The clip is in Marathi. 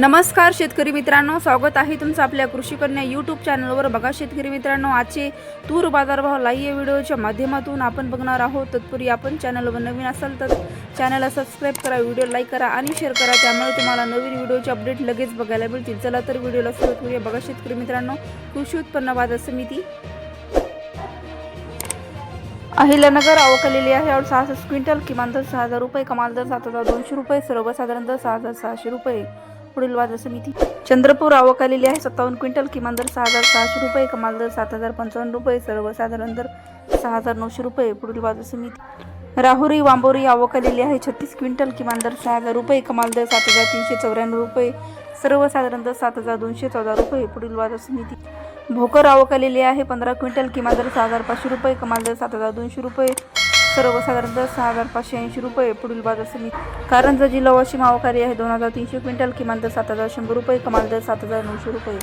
नमस्कार शेतकरी मित्रांनो, स्वागत आहे तुमचं आपल्या कृषी कन्या यूट्यूब चॅनलवर। बघा शेतकरी मित्रांनो, आजचे तूर बाजारभाव लाईव्ह व्हिडिओच्या माध्यमातून आपण बघणार आहोत। तत्पूर्वी आपण चॅनलवर नवीन असाल तर चॅनलला सबस्क्राईब करा, व्हिडिओ लाईक करा आणि शेअर करा, त्यामुळे तुम्हाला नवीन व्हिडिओचे अपडेट लगेच बघायला मिळतील। चला तर व्हिडिओला सुरुवात करूया। बघा शेतकरी मित्रांनो, कृषी उत्पन्न बाजार समिती अहिल्यानगर आवकलेली आहे। और 66 क्विंटल, किमान दर 6000 रुपये, कमाल दर 7200 रुपये, सर्वसाधारण दर 6600 रुपये। पुढील बाजार समिती चंद्रपूर आवक आलेली आहे। 57 क्विंटल, किमान दर 6600 रुपये, कमाल दर 7055 रुपये, सर्वसाधारण दर 6900 रुपये। पुढील बाजार समिती राहुरी वांबोरी आवक आलेली आहे। 36 क्विंटल, किमान दर 6000 रुपये, कमाल दर 7394 रुपये, सर्वसाधारण दर 7214 रुपये। पुढील बाजार समिती भोकर आवक आलेली आहे। 15 क्विंटल, किमान दर 6500 रुपये, कमाल दर 7200 रुपये, सर्वसाधारण दर 6580 रुपये। पुढील बाजार समिती कारंजा जिल्हा वाशिम आवक आली आहे। 2300 क्विंटल, किमान दर 7100 रुपये, कमाल दर 7900 रुपये।